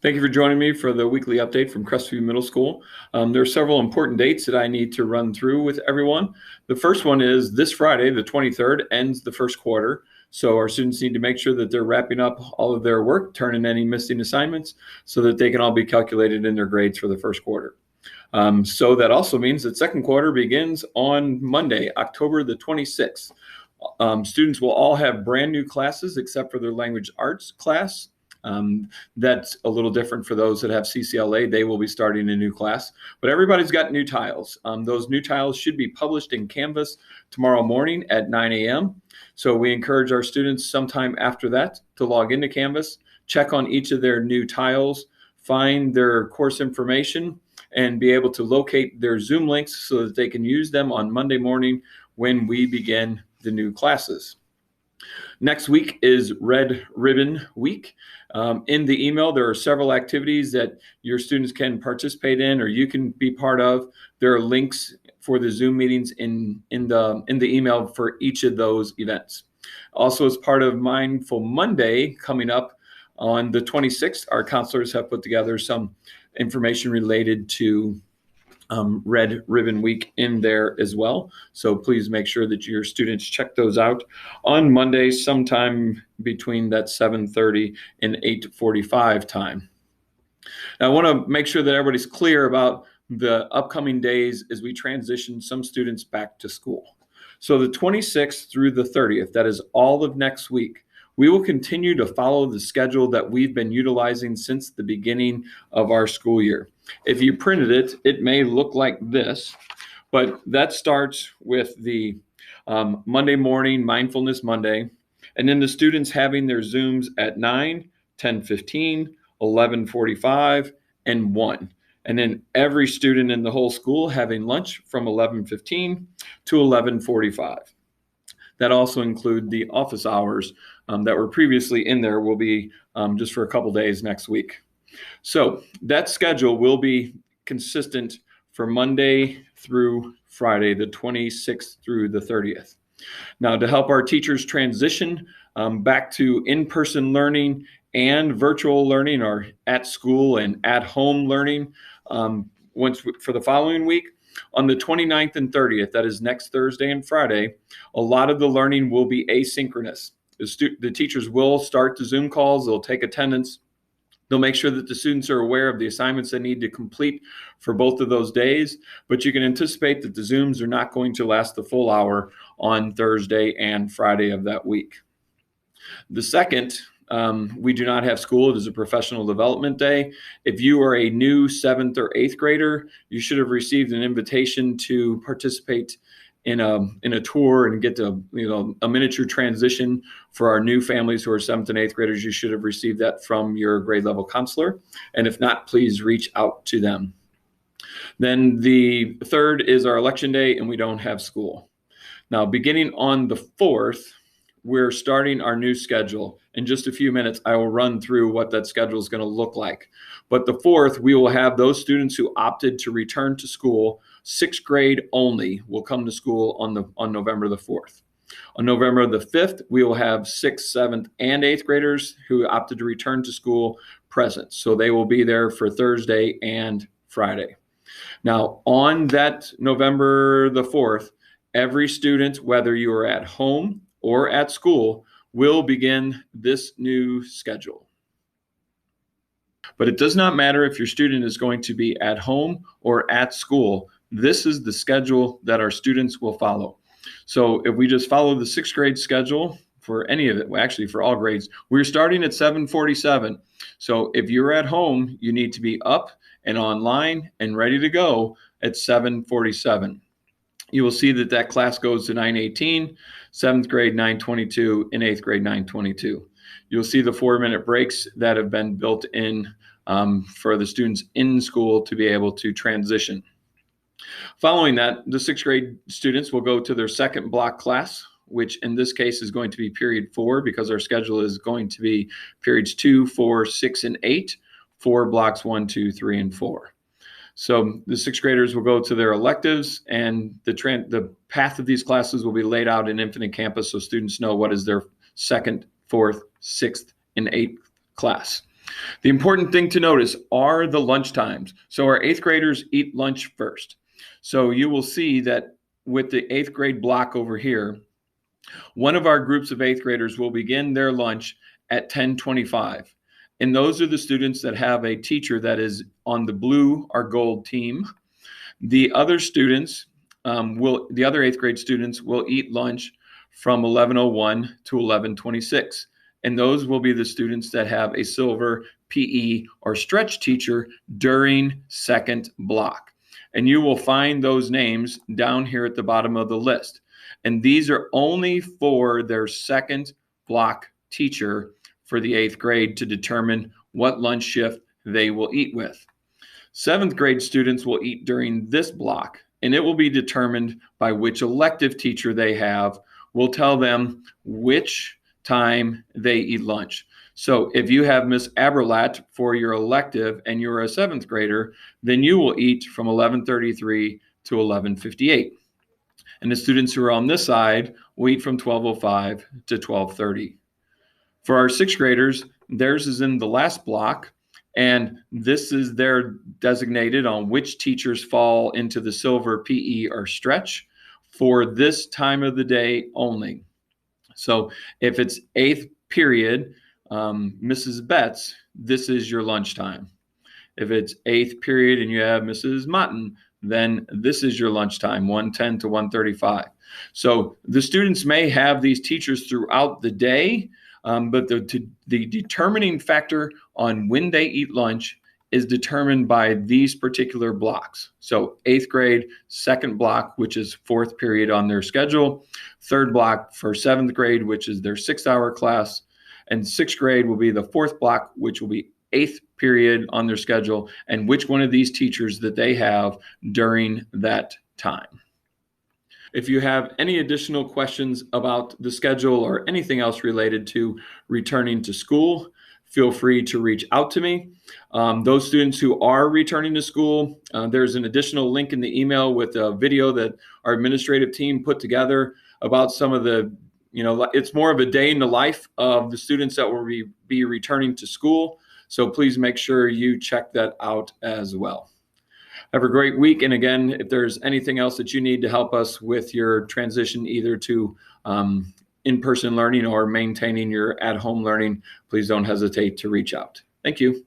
Thank you for joining me for the weekly update from Crestview Middle School. There are several important dates that I need to run through with everyone. The first one is this Friday, the 23rd, ends the first quarter. So our students need to make sure that they're wrapping up all of their work, turning any missing assignments so that they can all be calculated in their grades for the first quarter. So that also means that second quarter begins on Monday, October the 26th. Students will all have brand new classes except for their language arts class. That's a little different for those that have CCLA. They will be starting a new class, but everybody's got new tiles. Those new tiles should be published in Canvas tomorrow morning at 9 a.m. So we encourage our students sometime after that to log into Canvas, check on each of their new tiles, find their course information, and be able to locate their Zoom links so that they can use them on Monday morning when we begin the new classes. Next week is Red Ribbon Week. In the email, there are several activities that your students can participate in or you can be part of. There are links for the Zoom meetings in the email for each of those events. Also, as part of Mindful Monday coming up on the 26th, our counselors have put together some information related to Red Ribbon Week in there as well. So please make sure that your students check those out on Monday sometime between that 7:30 and 8:45 time. Now, I want to make sure that everybody's clear about the upcoming days as we transition some students back to school. So the 26th through the 30th, that is all of next week, we will continue to follow the schedule that we've been utilizing since the beginning of our school year. If you printed it, it may look like this, but that starts with the Monday morning Mindfulness Monday, and then the students having their Zooms at 9, 10:15, 11:45, and 1. And then every student in the whole school having lunch from 11:15 to 11:45. That also include the office hours that were previously in there will be just for a couple days next week. So that schedule will be consistent for Monday through Friday, the 26th through the 30th. Now, to help our teachers transition back to in-person learning and virtual learning, or at school and at home learning, for the following week, on the 29th and 30th, that is next Thursday and Friday, a lot of the learning will be asynchronous. The teachers will start the Zoom calls, they'll take attendance, they'll make sure that the students are aware of the assignments they need to complete for both of those days, but you can anticipate that the Zooms are not going to last the full hour on Thursday and Friday of that week. The second, we do not have school. It is a professional development day. If you are a new 7th or 8th grader, you should have received an invitation to participate in a tour and get to a miniature transition for our new families who are 7th and 8th graders. You should have received that from your grade level counselor, and if not, please reach out to them. Then the third is our election day, and we don't have school. Now, beginning on the 4th, we're starting our new schedule. In just a few minutes, I will run through what that schedule is going to look like. But the 4th, we will have those students who opted to return to school, 6th grade only, will come to school on November the 4th. On November the 5th, we will have 6th, 7th, and 8th graders who opted to return to school present. So they will be there for Thursday and Friday. Now, on that November the 4th, every student, whether you are at home or at school, will begin this new schedule. But it does not matter if your student is going to be at home or at school. This is the schedule that our students will follow. So if we just follow the 6th grade schedule for any of it, well, actually for all grades, we're starting at 7:47. So if you're at home, you need to be up and online and ready to go at 7:47. You will see that class goes to 9:18, 7th grade 9:22, and 8th grade 9:22. You'll see the 4-minute breaks that have been built in for the students in school to be able to transition. Following that, the 6th grade students will go to their second block class, which in this case is going to be period 4 because our schedule is going to be periods 2, 4, 6, and 8, 4 blocks 1, 2, 3, and 4. So the 6th graders will go to their electives, and the path of these classes will be laid out in Infinite Campus so students know what is their 2nd, 4th, 6th, and 8th class. The important thing to notice are the lunch times. So our 8th graders eat lunch first. So you will see that with the 8th grade block over here, one of our groups of 8th graders will begin their lunch at 10:25. And those are the students that have a teacher that is on the blue or gold team. The other students the other 8th grade students will eat lunch from 11:01 to 11:26. And those will be the students that have a silver PE or stretch teacher during second block. And you will find those names down here at the bottom of the list. And these are only for their second block teacher for the 8th grade to determine what lunch shift they will eat with. 7th grade students will eat during this block, and it will be determined by which elective teacher they have will tell them which time they eat lunch. So if you have Miss Aberlat for your elective and you're a 7th grader, then you will eat from 11:33 to 11:58. And the students who are on this side will eat from 12:05 to 12:30. For our 6th graders, theirs is in the last block, and this is their designated on which teachers fall into the silver PE or stretch for this time of the day only. So if it's 8th period, Mrs. Betts, this is your lunchtime. If it's 8th period and you have Mrs. Mutton, then this is your lunchtime, 1:10 to 1:35. So the students may have these teachers throughout the day, but the determining factor on when they eat lunch is determined by these particular blocks. So 8th grade, second block, which is 4th period on their schedule, 3rd block for 7th grade, which is their 6-hour class, and 6th grade will be the 4th block, which will be 8th period on their schedule, and which one of these teachers that they have during that time. If you have any additional questions about the schedule or anything else related to returning to school, feel free to reach out to me. Those students who are returning to school, there's an additional link in the email with a video that our administrative team put together about some of the, it's more of a day in the life of the students that will be returning to school. So please make sure you check that out as well. Have a great week. And again, if there's anything else that you need to help us with your transition either to in-person learning or maintaining your at-home learning, please don't hesitate to reach out. Thank you.